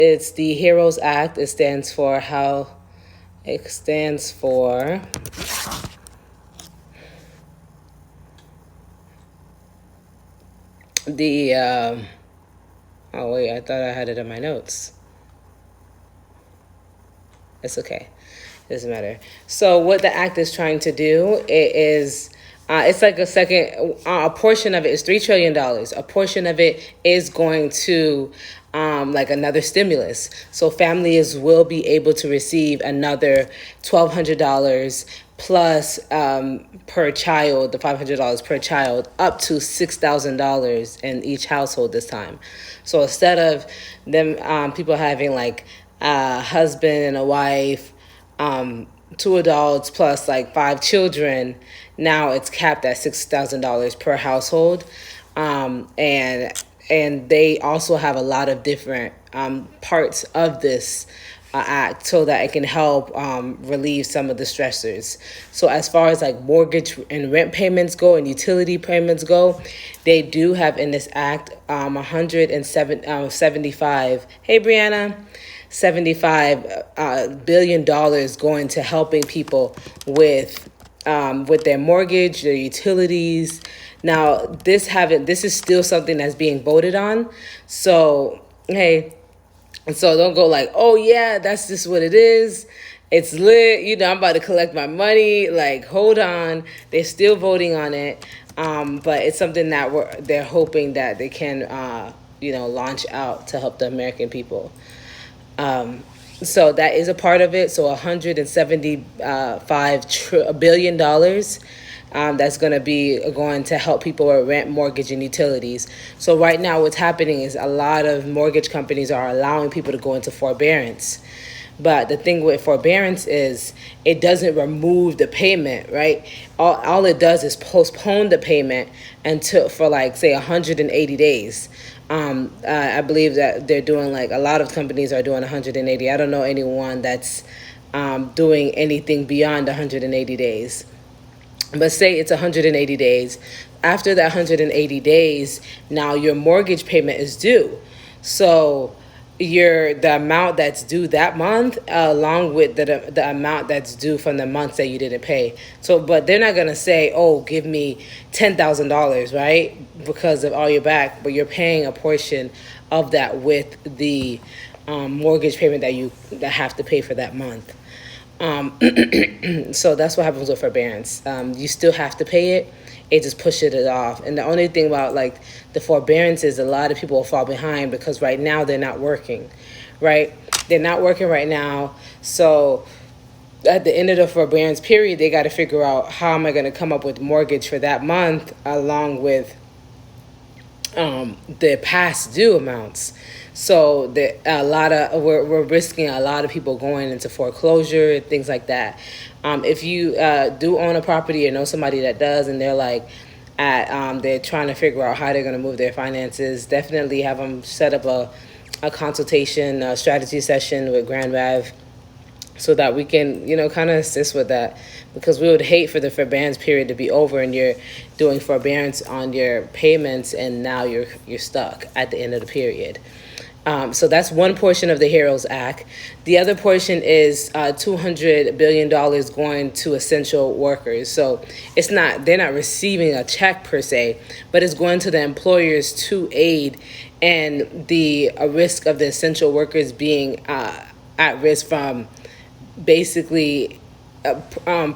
It's the HEROES Act. It stands for how. It stands for the. Oh wait, I thought I had it in my notes. It's okay. Doesn't matter. So what the act is trying to do, it is it's like a portion of it is $3 trillion. A portion of it is going to like another stimulus. So families will be able to receive another $1,200 plus per child, the $500 per child, up to $6,000 in each household this time. So instead of them people having like a husband and a wife, two adults plus like 5 children, now it's capped at $6,000 per household, and they also have a lot of different parts of this act so that it can help relieve some of the stressors. So as far as like mortgage and rent payments go and utility payments go, they do have in this act 175. Hey, Brianna. $75 billion going to helping people with their mortgage, their utilities. Now, this is still something that's being voted on. So, hey, and so don't go like, oh yeah, that's just what it is. It's lit. I'm about to collect my money. Like, hold on. They're still voting on it. But it's something that they're hoping that they can, launch out to help the American people. So that is a part of it. So $175 billion that's going to be going to help people with rent, mortgage, and utilities. So right now what's happening is a lot of mortgage companies are allowing people to go into forbearance. But the thing with forbearance is it doesn't remove the payment, right? All it does is postpone the payment for like, say, 180 days. I believe that they're doing like a lot of companies are doing 180. I don't know anyone that's doing anything beyond 180 days. But say it's 180 days. After that 180 days, now your mortgage payment is due. So the amount that's due that month, along with the amount that's due from the months that you didn't pay. So, but they're not gonna say, "Oh, give me $10,000," right? Because of all your back, but you're paying a portion of that with the mortgage payment that have to pay for that month. So that's what happens with forbearance. You still have to pay it. It just pushes it off. And the only thing about like the forbearance is a lot of people will fall behind because right now they're not working, right? They're not working right now. So at the end of the forbearance period, they got to figure out how am I going to come up with mortgage for that month along with the past due amounts. So we're risking a lot of people going into foreclosure and things like that. If you do own a property or know somebody that does, and they're like they're trying to figure out how they're going to move their finances, definitely have them set up a consultation, a strategy session with Grand Reve, so that we can, kind of assist with that, because we would hate for the forbearance period to be over and you're doing forbearance on your payments and now you're stuck at the end of the period. So that's one portion of the HEROES Act. The other portion is $200 billion going to essential workers. So they're not receiving a check per se, but it's going to the employers to aid in the risk of the essential workers being at risk from basically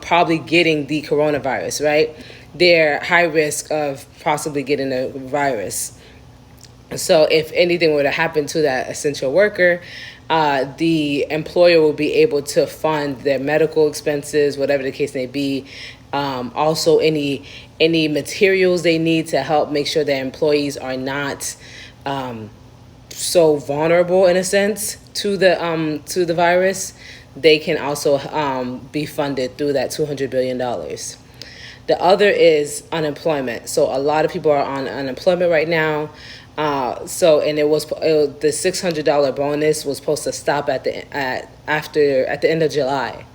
probably getting the coronavirus, right? They're high risk of possibly getting the virus. So if anything were to happen to that essential worker, the employer will be able to fund their medical expenses, whatever the case may be. Also, any materials they need to help make sure their employees are not so vulnerable in a sense to the virus. They can also be funded through that $200 billion. The other is unemployment. So a lot of people are on unemployment right now. The $600 bonus was supposed to stop at the end of July.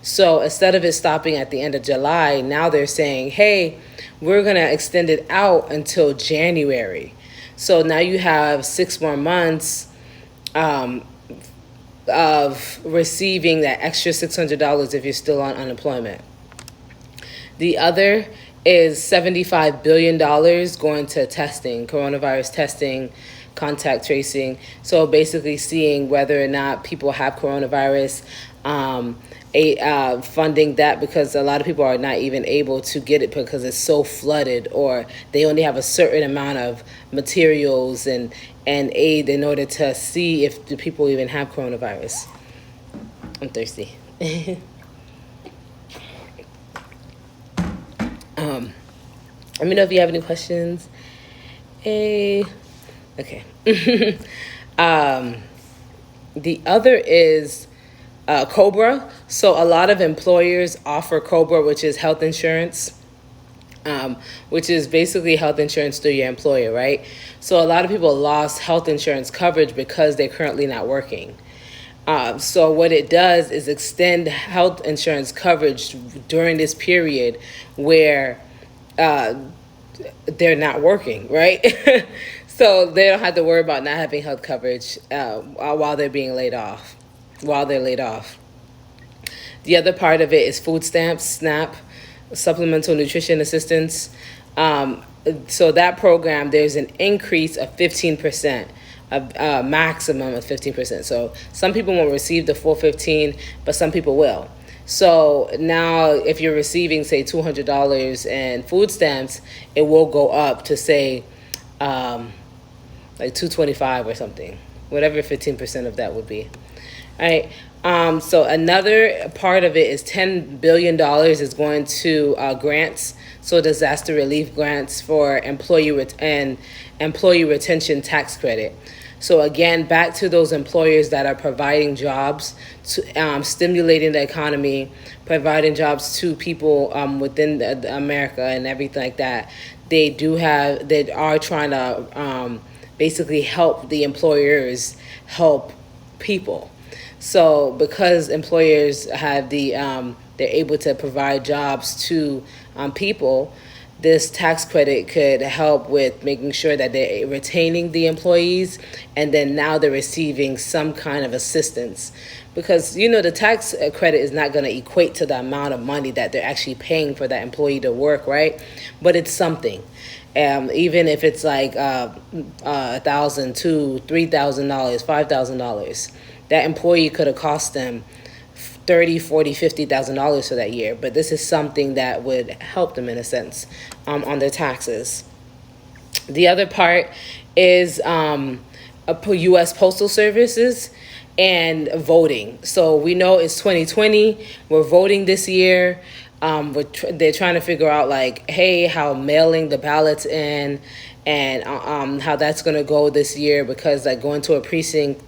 So instead of it stopping at the end of July, now they're saying, hey, we're going to extend it out until January. So now you have 6 more months of receiving that extra $600 if you're still on unemployment. The other is $75 billion going to testing, coronavirus testing, contact tracing. So basically seeing whether or not people have coronavirus, funding that, because a lot of people are not even able to get it because it's so flooded, or they only have a certain amount of materials and aid in order to see if the people even have coronavirus. I'm thirsty. Let me know if you have any questions. Hey. Okay. The other is COBRA. So a lot of employers offer COBRA, which is health insurance, which is basically health insurance through your employer, right? So a lot of people lost health insurance coverage because they're currently not working. So what it does is extend health insurance coverage during this period where they're not working, right? So they don't have to worry about not having health coverage while they're being laid off, while they're laid off. The other part of it is food stamps, SNAP, supplemental nutrition assistance. So that program, there's an increase of 15%, a maximum of 15%. So some people won't receive the full 15, but some people will. So now if you're receiving, say, $200 in food stamps, it will go up to, say, like $225 or something, whatever 15% of that would be. All right. So another part of it is $10 billion is going to grants, so disaster relief grants for employee retention tax credit. So again, back to those employers that are providing jobs, to, stimulating the economy, providing jobs to people within America and everything like that. They are trying to basically help the employers help people. So because employers have they're able to provide jobs to people, this tax credit could help with making sure that they're retaining the employees, and then now they're receiving some kind of assistance. Because, the tax credit is not going to equate to the amount of money that they're actually paying for that employee to work, right? But it's something. Even if it's like $1,000, $2,000, $3,000, $5,000, that employee could have cost them $30,000, $40,000, $50,000 for that year. But this is something that would help them in a sense on their taxes. The other part is U.S. Postal Services and voting. So we know it's 2020. We're voting this year. They're trying to figure out, like, hey, how mailing the ballots in and how that's going to go this year, because like going to a precinct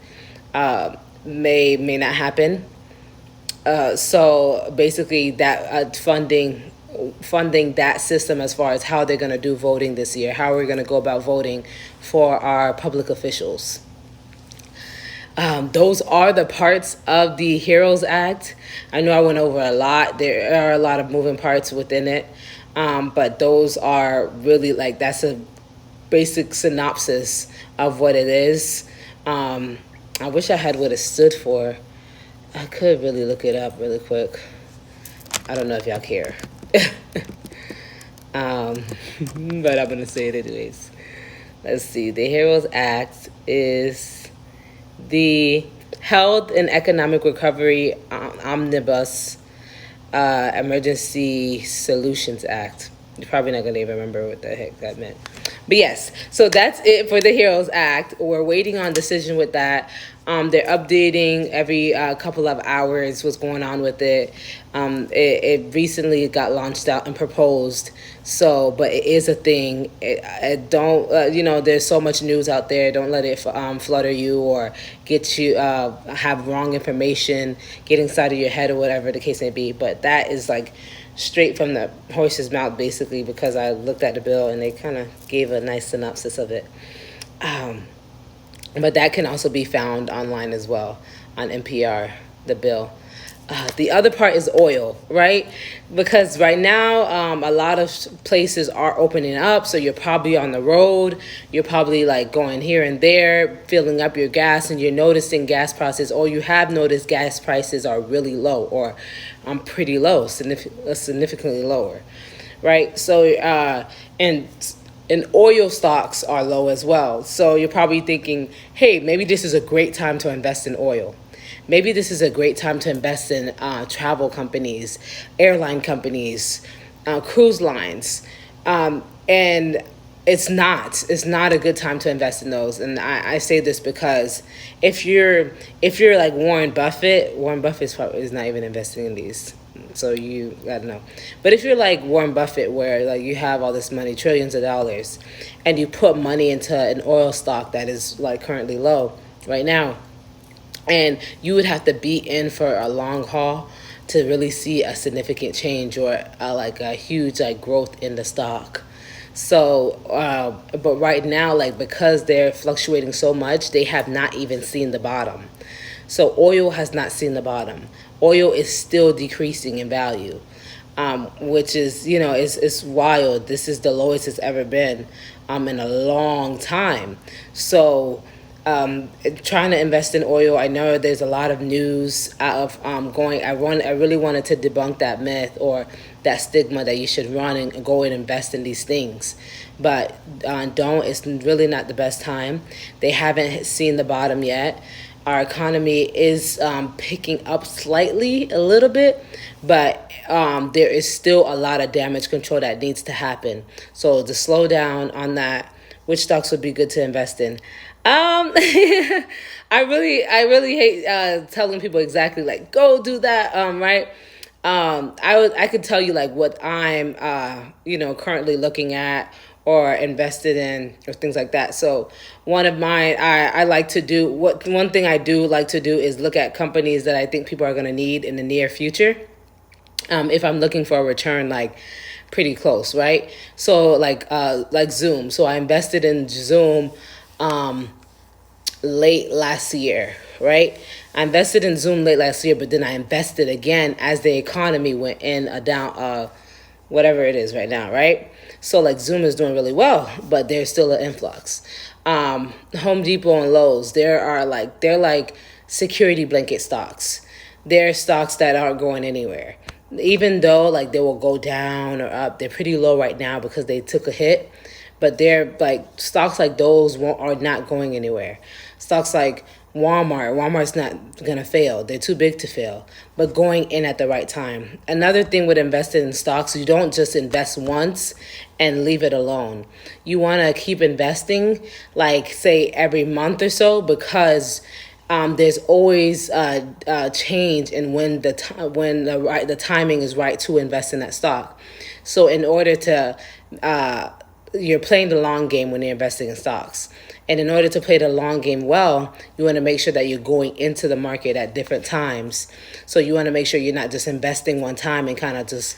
may not happen. So basically that funding that system as far as how they're going to do voting this year, how we're going to go about voting for our public officials. Those are the parts of the HEROES Act. I know I went over a lot. There are a lot of moving parts within it. But those are really, like, that's a basic synopsis of what it is. I wish I had what it stood for. I could really look it up really quick. I don't know if y'all care. But I'm going to say it anyways. Let's see. The HEROES Act is the Health and Economic Recovery Omnibus Emergency Solutions Act. You're probably not going to even remember what the heck that meant. But yes, so that's it for the HEROES Act. We're waiting on decision with that. They're updating every couple of hours what's going on with it. It recently got launched out and proposed. So, but it is a thing. There's so much news out there. Don't let it flutter you or get you, have wrong information, get inside of your head or whatever the case may be. But that is like straight from the horse's mouth, basically, because I looked at the bill and they kind of gave a nice synopsis of it. But that can also be found online as well on NPR, the bill. The other part is oil, right? Because right now, a lot of places are opening up. So you're probably on the road. You're probably like going here and there, filling up your gas, and you're noticing gas prices, or you have noticed gas prices are really low, or pretty low, significantly lower, right? So, and oil stocks are low as well. So you're probably thinking, hey, maybe this is a great time to invest in oil. Maybe this is a great time to invest in travel companies, airline companies, cruise lines. And it's not. It's not a good time to invest in those. And I say this because if you're like Warren Buffett is not even investing in these. So you gotta know. But if you're like Warren Buffett, where like you have all this money, trillions of dollars, and you put money into an oil stock that is like currently low right now, and you would have to be in for a long haul to really see a significant change or like a huge like growth in the stock. So, but right now, like because they're fluctuating so much, they have not even seen the bottom. So oil has not seen the bottom. Oil is still decreasing in value, which is, is wild. This is the lowest it's ever been in a long time. So trying to invest in oil, I know there's a lot of news out of going. I really wanted to debunk that myth or that stigma that you should run and go and invest in these things, but don't. It's really not the best time. They haven't seen the bottom yet. Our economy is picking up slightly, a little bit, but there is still a lot of damage control that needs to happen. So to slow down on that, which stocks would be good to invest in? I really hate telling people exactly like go do that. Right? I could tell you like what I'm currently looking at or invested in or things like that. So one of mine, I like to do one thing I do like to do is look at companies that I think people are going to need in the near future. If I'm looking for a return, like pretty close, right? So like Zoom. So I invested in Zoom late last year, right? I invested in Zoom late last year, but then I invested again as the economy went in a down, whatever it is right now, right? So like Zoom is doing really well, but there's still an influx. Home Depot and Lowe's, they're like security blanket stocks. They're stocks that aren't going anywhere. Even though like they will go down or up, they're pretty low right now because they took a hit. But they're like stocks like those are not going anywhere. Stocks like Walmart's not gonna fail. They're too big to fail. But going in at the right time. Another thing with investing in stocks, you don't just invest once and leave it alone. You want to keep investing, like say every month or so, because there's always a change in when the timing is right to invest in that stock. So in order to you're playing the long game when you're investing in stocks. And in order to play the long game well, you want to make sure that you're going into the market at different times. So you want to make sure you're not just investing one time and kind of just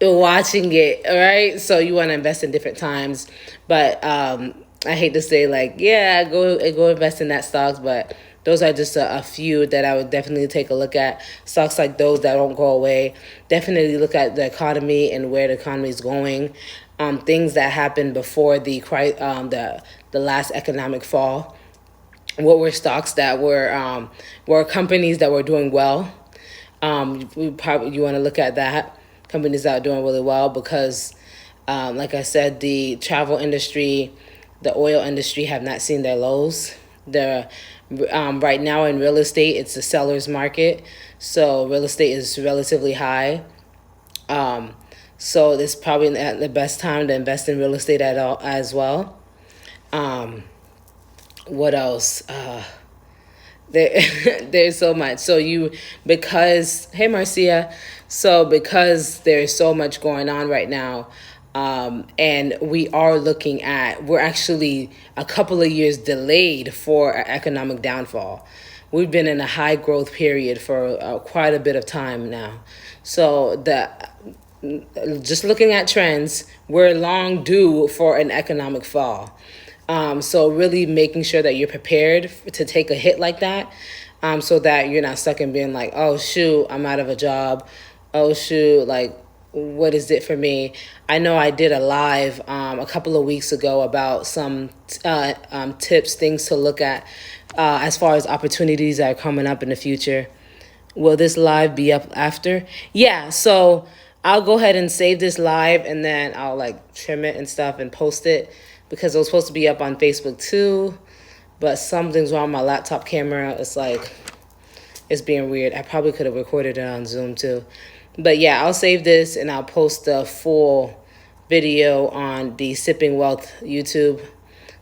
watching it, all right? So you want to invest in different times. But I hate to say like, yeah, go invest in that stocks, but those are just a few that I would definitely take a look at. Stocks like those that don't go away. Definitely look at the economy and where the economy is going. Things that happened before the last economic fall. What were stocks that were companies that were doing well? You want to look at that. Companies that are doing really well because, like I said, the travel industry, the oil industry have not seen their lows. Right now in real estate, it's a seller's market, so real estate is relatively high. So this is probably not the best time to invest in real estate at all as well. What else? There, there's so much. Hey Marcia, so because there's so much going on right now, and we're actually a couple of years delayed for an economic downfall. We've been in a high growth period for quite a bit of time now. So just looking at trends, we're long due for an economic fall. So really making sure that you're prepared to take a hit like that. so that you're not stuck in being like, oh shoot, I'm out of a job. Oh shoot, like what is it for me? I know I did a live a couple of weeks ago about some tips, things to look at as far as opportunities that are coming up in the future. Will this live be up after? Yeah, so I'll go ahead and save this live and then I'll like trim it and stuff and post it because it was supposed to be up on Facebook too, but something's wrong with my laptop camera. It's like, it's being weird. I probably could have recorded it on Zoom too. But yeah, I'll save this and I'll post the full video on the Sipping Wealth YouTube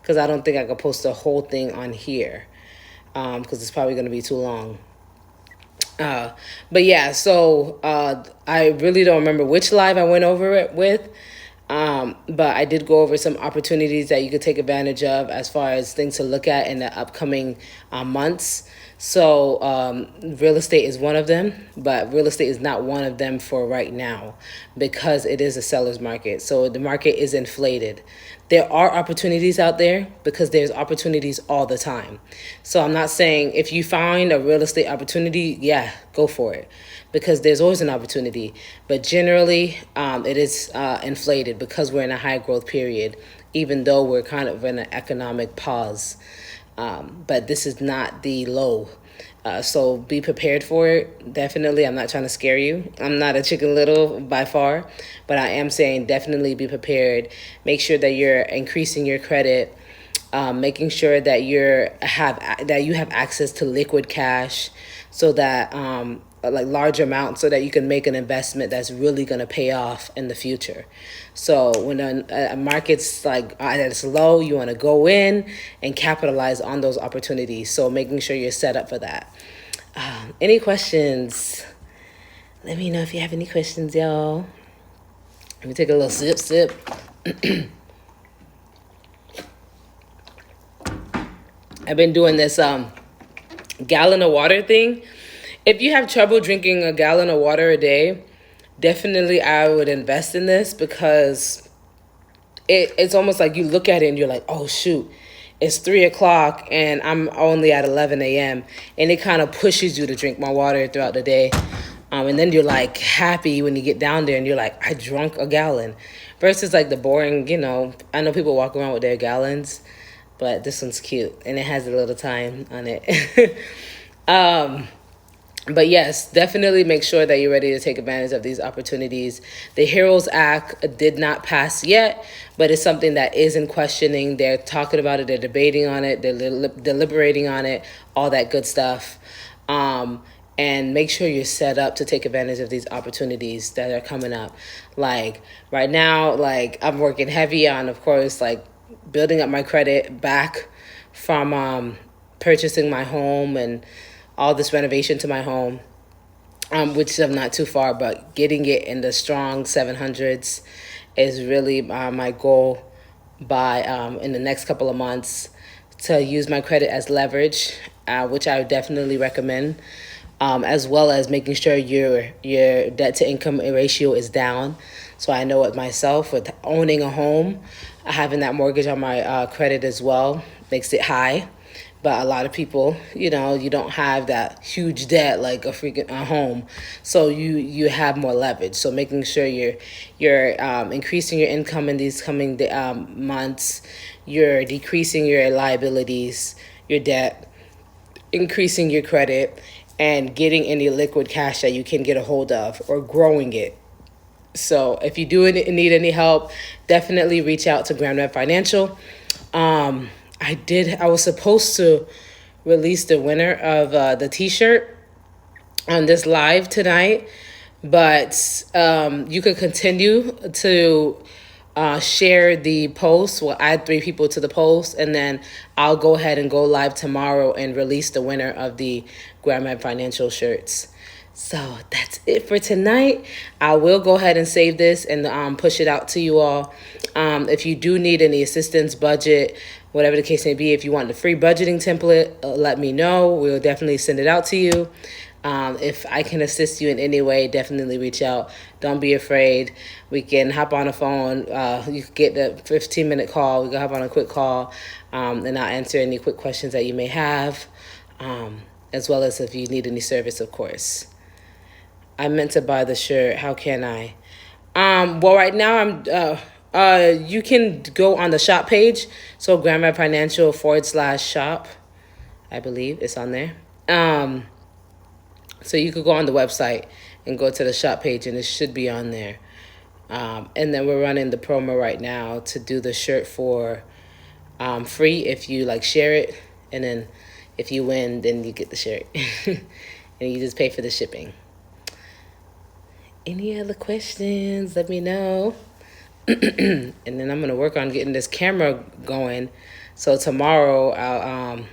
because I don't think I could post the whole thing on here because it's probably going to be too long. But yeah, so I really don't remember which live I went over it with. But I did go over some opportunities that you could take advantage of as far as things to look at in the upcoming months. So real estate is one of them, but real estate is not one of them for right now because it is a seller's market. So the market is inflated. There are opportunities out there because there's opportunities all the time. So I'm not saying if you find a real estate opportunity, yeah, go for it because there's always an opportunity. But generally, it is inflated because we're in a high growth period, even though we're kind of in an economic pause. But this is not the low. So be prepared for it. Definitely. I'm not trying to scare you. I'm not a Chicken Little by far, but I am saying definitely be prepared. Make sure that you're increasing your credit, making sure that you have access to liquid cash so that like large amounts so that you can make an investment that's really going to pay off in the future. So when a market's like at its low, you want to go in and capitalize on those opportunities. So making sure you're set up for that. Any questions? Let me know if you have any questions, y'all. Let me take a little sip. I've been doing this gallon of water thing. If you have trouble drinking a gallon of water a day, definitely I would invest in this because it's almost like you look at it and you're like, oh, shoot, it's 3 o'clock and I'm only at 11 a.m. And it kind of pushes you to drink more water throughout the day. And then you're like happy when you get down there and you're like, I drunk a gallon. Versus like the boring, I know people walk around with their gallons, but this one's cute and it has a little time on it. But yes, definitely make sure that you're ready to take advantage of these opportunities. The HEROES Act did not pass yet, but it's something that is in questioning. They're talking about it. They're debating on it. They're deliberating on it, all that good stuff. And make sure you're set up to take advantage of these opportunities that are coming up. Like right now, like I'm working heavy on, of course, like building up my credit back from purchasing my home and all this renovation to my home, which I'm not too far, but getting it in the strong 700s is really my goal by in the next couple of months to use my credit as leverage, which I would definitely recommend, as well as making sure your debt to income ratio is down. So I know it myself with owning a home, having that mortgage on my credit as well makes it high. But a lot of people, you don't have that huge debt like a home, so you have more leverage. So making sure you're increasing your income in these coming months, you're decreasing your liabilities, your debt, increasing your credit, and getting any liquid cash that you can get a hold of or growing it. So if you do need any help, definitely reach out to Grand Reve Financial. I was supposed to release the winner of the t-shirt on this live tonight, but you can continue to share the post. We'll add 3 people to the post, and then I'll go ahead and go live tomorrow and release the winner of the Grand Reve Financial shirts. So that's it for tonight. I will go ahead and save this and push it out to you all. If you do need any assistance, budget, whatever the case may be, if you want the free budgeting template, let me know. We'll definitely send it out to you. If I can assist you in any way, definitely reach out. Don't be afraid. We can hop on a phone. You can get the 15-minute call. We can hop on a quick call, and I'll answer any quick questions that you may have. as well as if you need any service, of course. I meant to buy the shirt. How can I? Well, right now you can go on the shop page. So Grandma Financial /shop. I believe it's on there. So you could go on the website and go to the shop page, and it should be on there. And then we're running the promo right now to do the shirt for free if you like share it, and then if you win, then you get the shirt, and you just pay for the shipping. Any other questions? Let me know. And then I'm gonna work on getting this camera going. So tomorrow I'll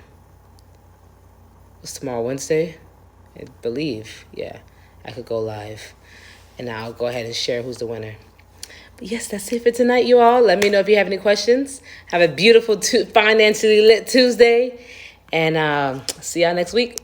what's tomorrow, Wednesday? I believe. Yeah, I could go live, and I'll go ahead and share who's the winner. But yes, that's it for tonight, you all. Let me know if you have any questions. Have a beautiful financially lit Tuesday, and see y'all next week.